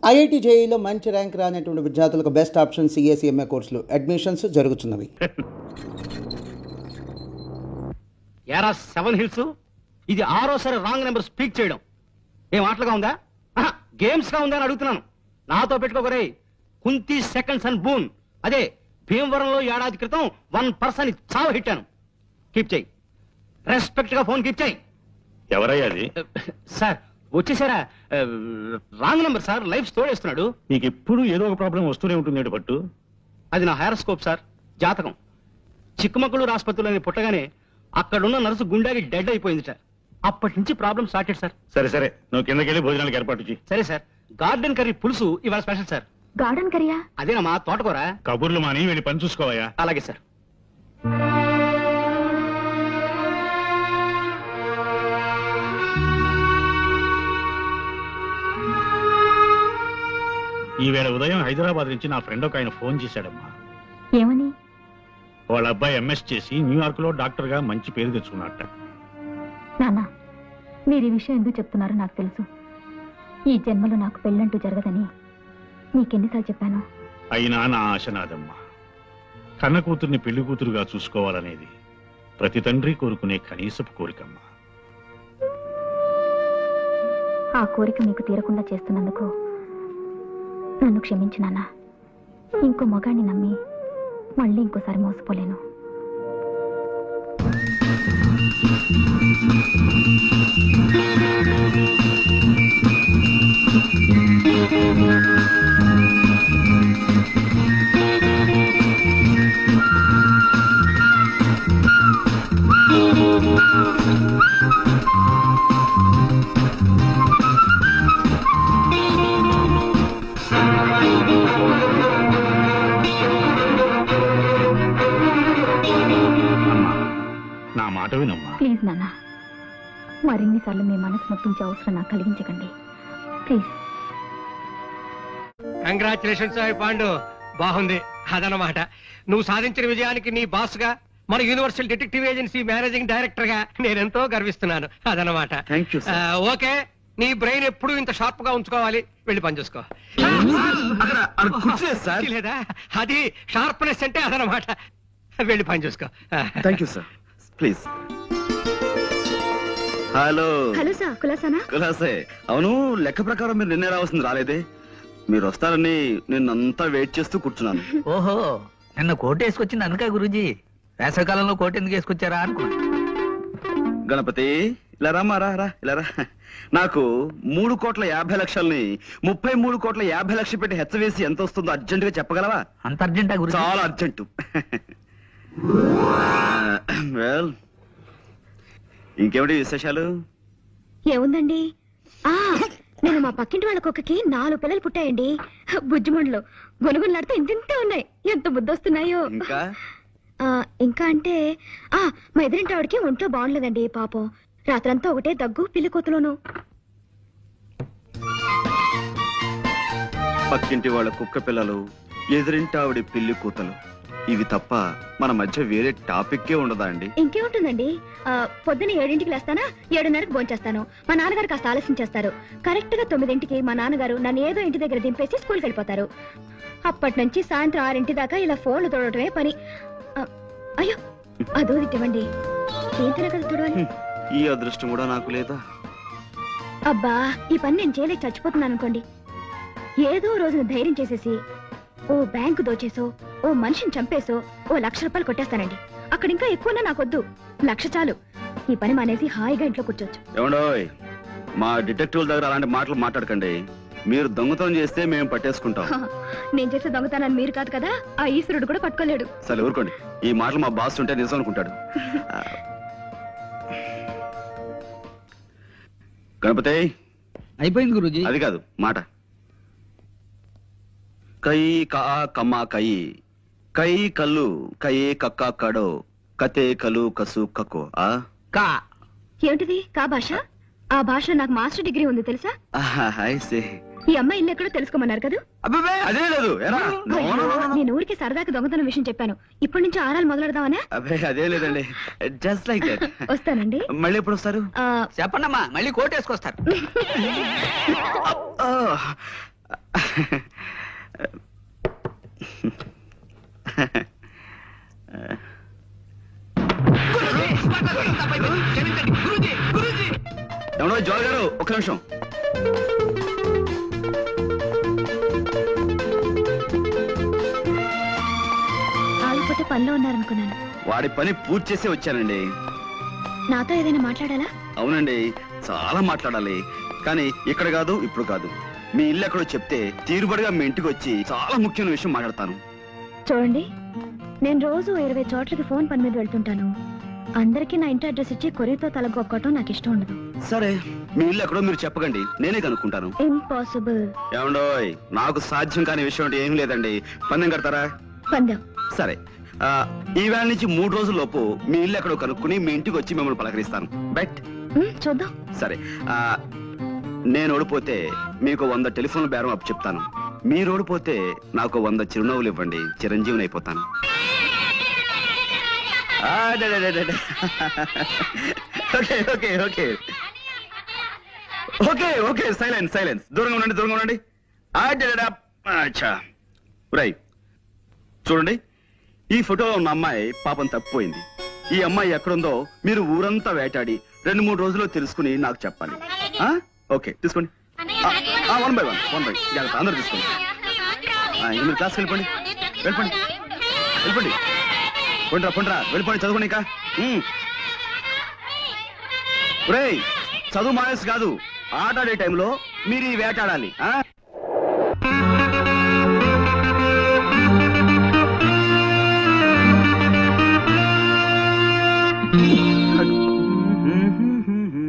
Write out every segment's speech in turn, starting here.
IIT జేఈలో మంచి rank రానటువంటి విద్యార్థులకు బెస్ట్ ఆప్షన్ సిఎస్ఈఎంఏ కోర్సులు అడ్మిషన్స్ జరుగుతున్నవి. యారా 7 హిల్స్, ఇది 6వ రాంగ్ నెంబర్ స్పీక్ చేయడం ఏం ఆటలుగా ఉందా, గేమ్స్ గా ఉందా అని అడుగుతున్నాను. నాతో పెట్టుకోకరే. కుంతి సెకండ్స్ అండ్ బూన్, అదే భీమవరంలో ఏడాది క్రితం 1% చావ హిట్టాను. కీప్ చేయి, రెస్పెక్ట్ గా ఫోన్ కీప్ చేయి. ఎవరయ్యా అది? సార్ వచ్చేసారా? రాంగ్ నెంబర్ సార్, లైఫ్ తోడేస్తున్నాడు. నీకు ఎప్పుడు ఏదో ఒక ప్రాబ్లం వస్తూనే ఉంటుంది పట్టు. అది నా హైరోస్కోప్ సార్, జాతకం. చిక్కమక్కలూరు ఆసుపత్రిలో పుట్టగానే అక్కడున్న నర్సు గుండెకి డెడ్ అయిపోయింది సార్. అప్పటి నుంచి ప్రాబ్లం స్టార్టెడ్ సార్. సరే సరే, నువ్వు కిందకెళ్ళి భోజనాలకు ఏర్పాటు చేయి. సరే సార్. గార్డెన్ కర్రీ పులుసు ఇవాళ స్పెషల్ సార్. గార్డెన్ కర్రీయా? అదేనమ్మా, తోటకూర. కబుర్లు మాని వెళ్ళి పని చూసుకోవయ్యా. అలాగే సార్. ఈవేళ ఉదయం హైదరాబాద్ నుంచి నా ఫ్రెండ్ ఒక ఆయన ఫోన్ చేశాడమ్మా. ఏమని? వాళ్ళ అబ్బాయి ఎంఎస్ చేసి న్యూయార్క్ లో డాక్టర్ గా మంచి పేరు తెచ్చుకున్నట్ట. నాన్న, మీరు ఈ విషయం ఎందుకు చెప్తున్నారో నాకు తెలుసు. ఈ జన్మలో నాకు పెళ్ళంటూ జరగదని నీకెన్నిసార్లు చెప్పాను. అయినా నా ఆశ నాదమ్మా. కన్న కూతుర్ని పెళ్లి కూతురుగా చూసుకోవాలనేది ప్రతి తండ్రి కోరుకునే కనీసపు కోరికమ్మా. ఆ కోరిక మీకు తీరకుండా చేస్తున్నందుకు నన్ను క్షమించు నాన్న. ఇంకో మగాన్ని నమ్మి మళ్ళీ ఇంకోసారి మోసపోలేను. నా మాట వినమ్మా. ప్లీజ్ నాన్న, మరిన్నిసార్లు మీ మనసు నొప్పించే అవసరం నాకు కలిగించకండి ప్లీజ్. కంగ్రాచులేషన్స్ పాండు, బాగుంది. అదనమాట, నువ్వు సాధించిన విజయానికి నీ బాస్ గా, మన universal detective agency managing director గా నేనెంతో గర్విస్తున్నాను. అదనమాట. ఓకే, నీ బ్రెయిన్ ఎప్పుడు ఇంత షార్ప్ గా ఉంచుకోవాలి. వెళ్ళి పని చూసుకో. లేదా అది షార్ప్నెస్ అంటే అదనమాట. వెళ్ళి పని చూసుకో. Thank you sir. Please. Hello. Hello sir, కులాసానా? కులాసే. అవును, లెక్క ప్రకారం మీరు నిన్నే రావాల్సింది రాలేదే. మీరు వస్తారని నిన్నంతా వెయిట్ చేస్తూ కూర్చున్నాను. ఓహో, నిన్న కోట్ వేసుకొచ్చింది అందుకే గురూజీ. వేసవికాలంలో కోట్ ఎందుకు వేసుకొచ్చారా అనుకున్నా. గణపతి, ఇలా రామా, రా రా, ఇలా రా. నాకు 3,50,00,000ని 33,50,00,000 పెట్టి హెచ్చవేసి ఎంత వస్తుందో అర్జెంట్ గా చెప్పగలవా? అంత అర్జెంటా గురూజీ? చాలా అర్జెంటు. వెల్, ఇంకేమిటి విశేషాలు? ఏముందండి, నేను మా పక్కింటి వాళ్ళ కుక్కకి 4 పిల్లలు పుట్టాయండి. బుజ్జిమండలు గొనుగులాడితే ఇంతింతే ఉన్నాయి. ఎంత బుద్ధొస్తున్నాయో. ఇంకా అంటే మా ఎదురింటి ఆవిడకి ఒంట్లో బాగుండలేదండి పాపం. రాత్రంతా ఒకటే దగ్గు, పిల్లి కోతలోను. పక్కింటి వాళ్ళ కుక్క పిల్లలు, ఎదురింటి ఆవిడ పిల్లి కూతలు, ఇవి తప్ప మన మధ్య వేరే టాపిక్కే ఉండదా అండి? ఇంకేముంటుందండి, పొద్దున్న 7ంటికి లేస్తానా, 7:30కి భోంచేస్తాను. మా నాన్నగారు కాస్త ఆలస్యం చేస్తారు. కరెక్ట్ గా 9ంటికి మా నాన్నగారు నన్ను ఏదో ఇంటి దగ్గర దింపేసి స్కూల్కి వెళ్ళిపోతారు. అప్పటి నుంచి సాయంత్రం 6 దాకా ఇలా ఫోన్లు తోడటమే పని. అయ్యో, అదో ఇవ్వండి. ఏం తినగల చూడాలి. ఈ అదృష్టం కూడా నాకు లేదా? అబ్బా, ఈ పని నేను చేయలేక చచ్చిపోతున్నాను అనుకోండి. ఏదో రోజున ధైర్యం చేసేసి ఓ బ్యాంకు దోచేసో, ఓ మనిషిని చంపేసో ఓ 1,00,000 రూపాయలు కొట్టేస్తానండి. అక్కడ ఇంకా ఎక్కువన్నా నాకొద్దు, 1,00,000 చాలు. ఈ పని మానేసి హాయిగా ఇంట్లో కూర్చోవచ్చు. ఏమండోయ్, మా డిటెక్టివ్ల దగ్గర అలాంటి మాటలు మాట్లాడకండి. మీరు దొంగతనం చేస్తే మేము పట్టేసుకుంటాం. నేను చేసే దొంగతనాన్ని మీరు కాదు కదా, ఆ ఈశ్వరుడు కూడా పట్టుకోలేడు. సరే ఊరుకోండి. ఈ మాటలు మా బాస్ ఉంటే నిజం అనుకుంటాడు. గణపతి, అయిపోయింది గురూజీ. అది కాదు మాట. కై కా కమ్మ కై, కై కల్లు కయే కక్క కడో, కతే కలు కసు కకో. కా ఏమిటిది కా భాష? ఆ భాషలో నాకు మాస్టర్ డిగ్రీ ఉంది తెలుసా? ఈ అమ్మాయి ఇల్లు ఎక్కడో తెలుసుకోమన్నారు కదా. అదే లేదు. నేను ఊరికి సరదాకి దొంగతనం విషయం చెప్పాను. ఇప్పటి నుంచి ఆరాలు మొదలెడదామనే. అదే లేదండి, జస్ట్ లైక్ దట్. వస్తానండి. మళ్ళీ ఎప్పుడు వస్తారు? చెప్పండమ్మా, మళ్ళీ కోట్ వేసుకొస్తారు. ఎవడో జోల్ గారు ఒక్క నిమిషం. ఆగిపోతే పనిలో ఉన్నారనుకున్నాను. వాడి పని పూర్తి చేసి వచ్చానండి. నాతో ఏదైనా మాట్లాడాలా? అవునండి, చాలా మాట్లాడాలి. కానీ ఇక్కడ కాదు, ఇప్పుడు కాదు. మీ ఇల్లు ఎక్కడో చెప్తే తీరుబడిగా మీ ఇంటికి వచ్చి చాలా ముఖ్యమైన విషయం మాట్లాడతాను. చూడండి, నేను రోజు 20 చోట్లకి ఫోన్ పని మీద వెళ్తుంటాను. అందరికీ నా ఇంటి అడ్రస్ ఇచ్చి కొరియతో తలగొక్కటం నాకు ఇష్టం ఉండదు. సరే, మీ ఇల్లు ఎక్కడో మీరు చెప్పకండి, నేనే కనుక్కుంటాను. ఇంపాసిబుల్. ఏమండోయ్, నాకు సాధ్యం కాని విషయం అంటే ఏం లేదండి. పందెం కడతారా? పందెం. సరే, ఈ వేళ నుంచి 3 రోజుల లోపు మీ ఇల్లు ఎక్కడో కనుక్కుని మీ ఇంటికి వచ్చి మిమ్మల్ని పలకరిస్తాను. బెట్? చూద్దాం. సరే, నేను ఓడిపోతే మీకు 100 టెలిఫోన్ బేరం అప్పు చెప్తాను. మీరు ఓడిపోతే నాకు 100 చిరునవ్వులు ఇవ్వండి, చిరంజీవిని అయిపోతాను. Okay okay okay okay okay silence silence. దూరంగా ఉండండి, దూరంగా ఉండండి. చూడండి, ఈ ఫోటోలో ఉన్న అమ్మాయి పాపం తప్పిపోయింది. ఈ అమ్మాయి ఎక్కడుందో మీరు ఊరంతా వేటాడి 2-3 రోజుల్లో తెలుసుకుని నాకు చెప్పాలి. ఓకే, తీసుకోండి. 1 by 1 జాగ్రత్త, అందరూ తీసుకోండి. మీరు క్లాస్కి వెళ్ళిపోండి, వెళ్ళిపోండి, వెళ్ళిపోండి. పొండ్రా పొండ్రా, వెళ్ళిపోండి, చదువుకోండి. ఇంకా ఒరేయ్, చదువు మానేసి కాదు, ఆటాడే టైంలో మీరు ఈ వేటాడాలి.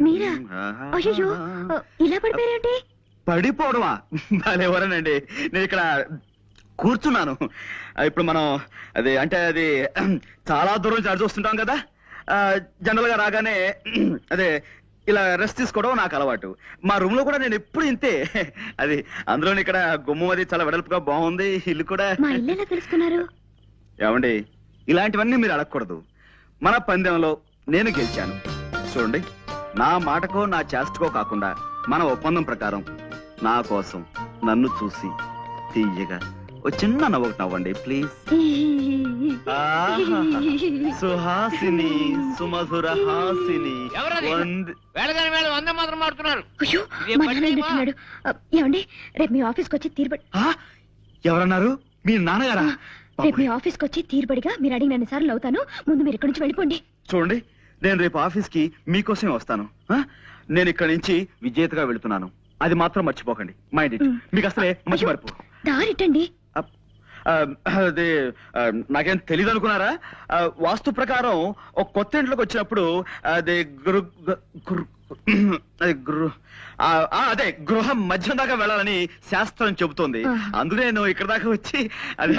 మీరా? అయ్యో, ఇలా పడిపోయారేంటి? పడిపోవడమా? ఎవరనండి, నేను ఇక్కడ కూర్చున్నాను. ఇప్పుడు మనం అది అంటే అది చాలా దూరం నుంచి అడి చూస్తుంటాం కదా. జనరల్ గా రాగానే అదే ఇలా రెస్ట్ తీసుకోవడం నాకు అలవాటు. మా రూమ్ లో కూడా నేను ఎప్పుడు ఇంతే. అది అందులో ఇక్కడ గుమ్మం అది చాలా వెడల్పుగా బాగుంది. ఇల్లు కూడా. మా ఇల్లు ఎలా తెలుసుకున్నారు? ఏమండి, ఇలాంటివన్నీ మీరు అడగకూడదు. మన పందెంలో నేను గెలిచాను. చూడండి, నా మాటకో నా చేష్టకో కాకుండా మన ఒప్పందం ప్రకారం నా కోసం నన్ను చూసి తీయగా ఓ చిన్న నవ్వు నవ్వండి ప్లీజ్. సుహాసిని, సుమధుర హాసిని. అయ్యో, మా నాన్న వింటున్నాడు. ఏమండి, రేపు మీ ఆఫీస్కి వచ్చి తీరుబడి. ఎవరన్నారు? మీ నాన్నగారా? రేపు మీ ఆఫీస్కి వచ్చి తీరుబడిగా మీరు అడిగిన సార్లు అవుతాను. ముందు మీరు ఇక్కడి నుంచి వెళ్ళిపోండి. చూడండి, నేను రేపు ఆఫీస్కి మీకోసమే వస్తాను. నేను ఇక్కడి నుంచి విజేతగా వెళుతున్నాను. అది మాత్రం మర్చిపోకండి. Mind it. మీకు అసలే మంచి మర్పు. దారిటండి. అది నాకేం తెలీదు అనుకున్నారా? వాస్తు ప్రకారం ఒక కొత్త ఇంట్లోకి వచ్చినప్పుడు అది అదే గృహం మధ్యం దాకా వెళ్ళాలని శాస్త్రం చెబుతోంది. అందుకే నేను ఇక్కడ దాకా వచ్చి అది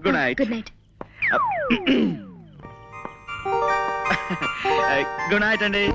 good night. Good night. Good night అండి.